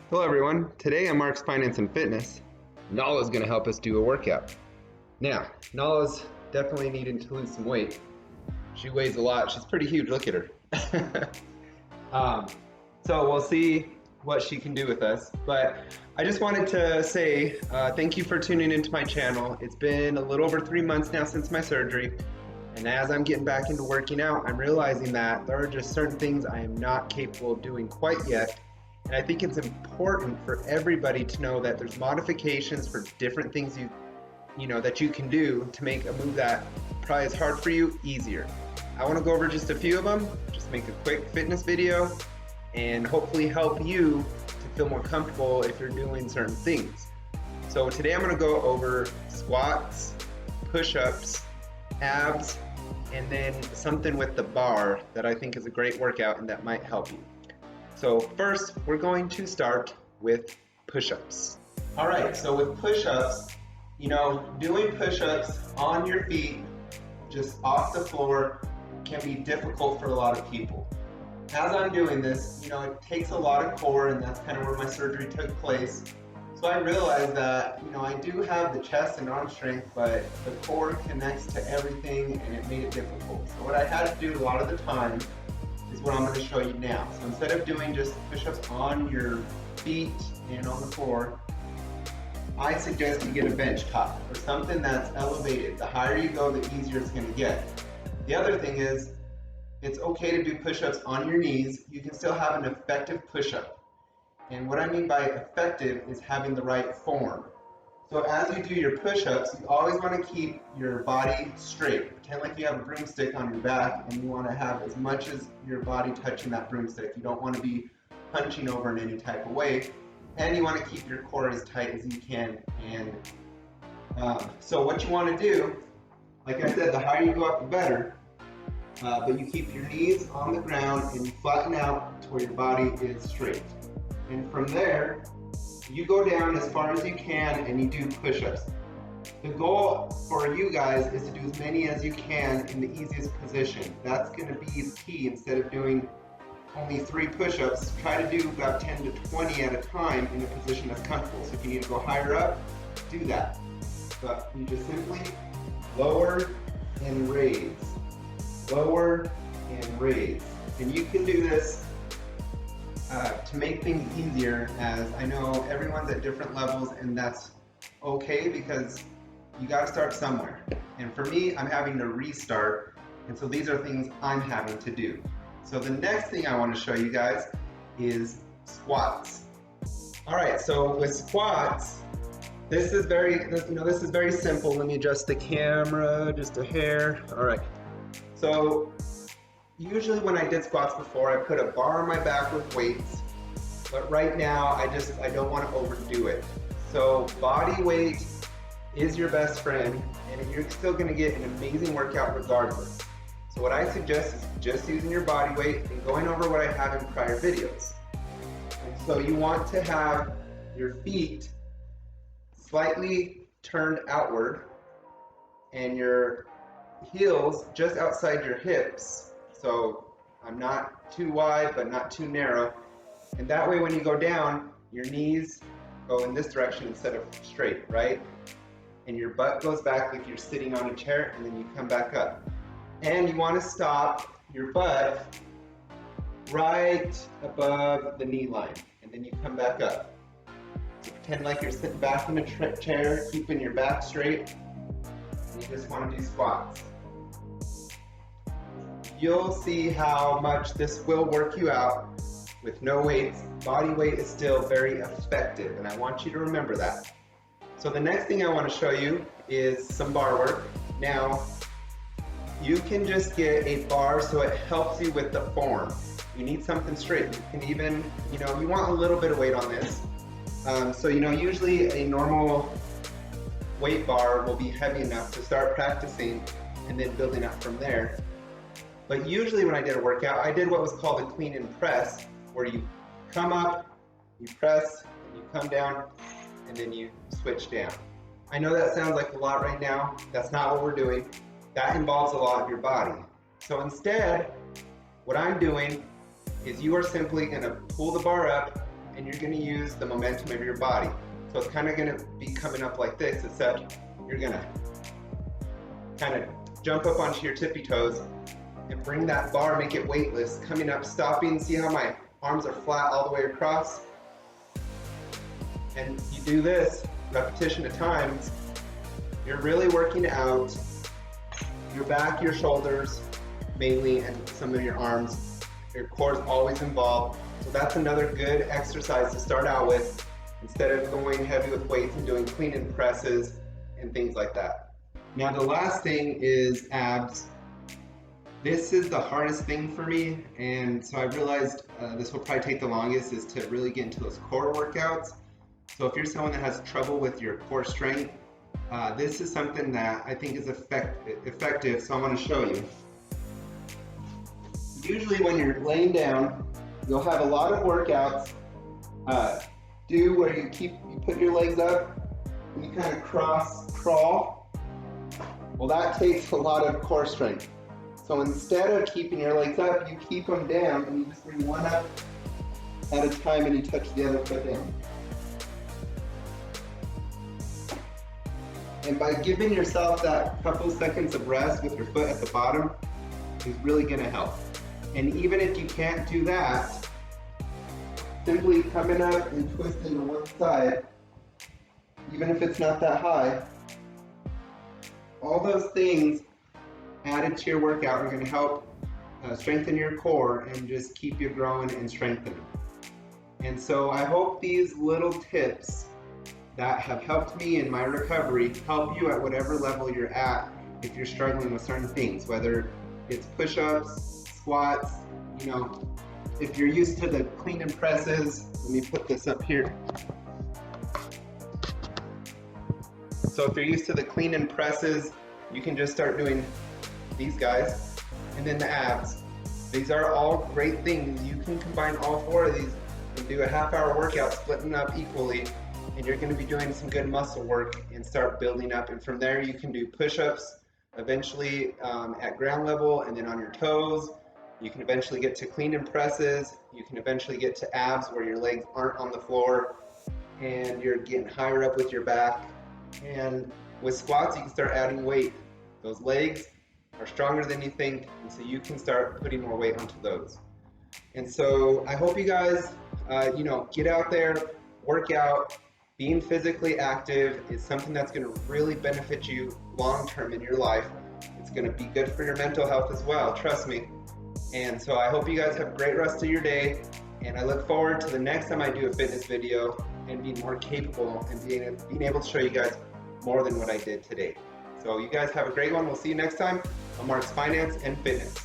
Hello everyone, today on Mark's Finance and Fitness, Nala's going to help us do a workout. Now, Nala's definitely needing to lose some weight. She weighs a lot, she's pretty huge, look at her. So we'll see what she can do with us, but I just wanted to say thank you for tuning into my channel. It's been a little over 3 months now since my surgery, and as I'm getting back into working out, I'm realizing that there are just certain things I am not capable of doing quite yet. And I think it's important for everybody to know that there's modifications for different things that you can do to make a move that probably is hard for you easier. I want to go over just a few of them, just make a quick fitness video, and hopefully help you to feel more comfortable if you're doing certain things. So today I'm going to go over squats, push-ups, abs, and then something with the bar that I think is a great workout and that might help you. So first, we're going to start with push-ups. All right, so with push-ups, doing push-ups on your feet, just off the floor, can be difficult for a lot of people. As I'm doing this, it takes a lot of core, and that's kind of where my surgery took place. So I realized that, I do have the chest and arm strength, but the core connects to everything, and it made it difficult. So what I had to do a lot of the time is what I'm going to show you now. So instead of doing just push-ups on your feet and on the floor, I suggest you get a bench top or something that's elevated. The higher you go, the easier it's going to get. The other thing is, it's okay to do push-ups on your knees. You can still have an effective push-up. And what I mean by effective is having the right form. So as you do your push-ups, you always want to keep your body straight. Pretend like you have a broomstick on your back and you want to have as much as your body touching that broomstick. You don't want to be punching over in any type of way. And you want to keep your core as tight as you can. And so what you want to do, like I said, the higher you go up, the better. But you keep your knees on the ground and you flatten out to where your body is straight. And from there, you go down as far as you can and you do push-ups. The goal for you guys is to do as many as you can in the easiest position. That's going to be the key. Instead of doing only 3 push-ups, try to do about 10 to 20 at a time in a position that's comfortable. So if you need to go higher up, do that. But you just simply lower and raise. Lower and raise. And you can do this to make things easier, as I know everyone's at different levels, and that's okay because you got to start somewhere. And for me, I'm having to restart, and so these are things I'm having to do. So the next thing I want to show you guys is squats. All right, so with squats, this is very simple. Let me adjust the camera just a hair. All right. So usually when I did squats before, I put a bar on my back with weights, but right now I don't want to overdo it. So body weight is your best friend, and you're still going to get an amazing workout regardless. So what I suggest is just using your body weight and going over what I have in prior videos. And so you want to have your feet slightly turned outward and your heels just outside your hips. So I'm not too wide, but not too narrow. And that way when you go down, your knees go in this direction instead of straight, right? And your butt goes back like you're sitting on a chair, and then you come back up. And you want to stop your butt right above the knee line, and then you come back up. So pretend like you're sitting back in a chair, keeping your back straight. And you just want to do squats. You'll see how much this will work you out with no weights. Body weight is still very effective, and I want you to remember that. So the next thing I want to show you is some bar work. Now, you can just get a bar so it helps you with the form. You need something straight. You can even, you want a little bit of weight on this. So usually a normal weight bar will be heavy enough to start practicing and then building up from there. But usually when I did a workout, I did what was called a clean and press, where you come up, you press, and you come down, and then you switch down. I know that sounds like a lot right now. That's not what we're doing. That involves a lot of your body. So instead, what I'm doing is you are simply going to pull the bar up and you're going to use the momentum of your body. So it's kind of going to be coming up like this, except you're going to kind of jump up onto your tippy toes and bring that bar, make it weightless, coming up, stopping. See how my arms are flat all the way across? And you do this repetition of times, you're really working out your back, your shoulders mainly, and some of your arms. Your core is always involved. So that's another good exercise to start out with, instead of going heavy with weights and doing clean and presses and things like that. Now the last thing is abs. This is the hardest thing for me, and so I realized this will probably take the longest, is to really get into those core workouts. So if you're someone that has trouble with your core strength, this is something that I think is effective, so I want to show you. Usually when you're laying down, you'll have a lot of workouts do where you put your legs up and you kind of crawl. Well, that takes a lot of core strength. So instead of keeping your legs up, you keep them down and you just bring one up at a time and you touch the other foot down. And by giving yourself that couple seconds of rest with your foot at the bottom is really going to help. And even if you can't do that, simply coming up and twisting to one side, even if it's not that high, all those things added to your workout are going to help strengthen your core and just keep you growing and strengthening. And so I hope these little tips that have helped me in my recovery help you at whatever level you're at if you're struggling with certain things, whether it's push-ups, squats, if you're used to the clean and presses. Let me put this up here. So if you're used to the clean and presses, you can just start doing these guys, and then the abs. These are all great things. You can combine all four of these and do a half-hour workout, splitting up equally, and you're going to be doing some good muscle work and start building up. And from there, you can do push-ups eventually at ground level, and then on your toes. You can eventually get to clean and presses. You can eventually get to abs where your legs aren't on the floor and you're getting higher up with your back. And with squats, you can start adding weight. Those legs are stronger than you think, and so you can start putting more weight onto those. And so I hope you guys, get out there, work out. Being physically active is something that's going to really benefit you long term in your life. It's going to be good for your mental health as well, trust me. And so I hope you guys have a great rest of your day, and I look forward to the next time I do a fitness video and being more capable and being able to show you guys more than what I did today. So you guys have a great one. We'll see you next time on Mark's Finance and Fitness.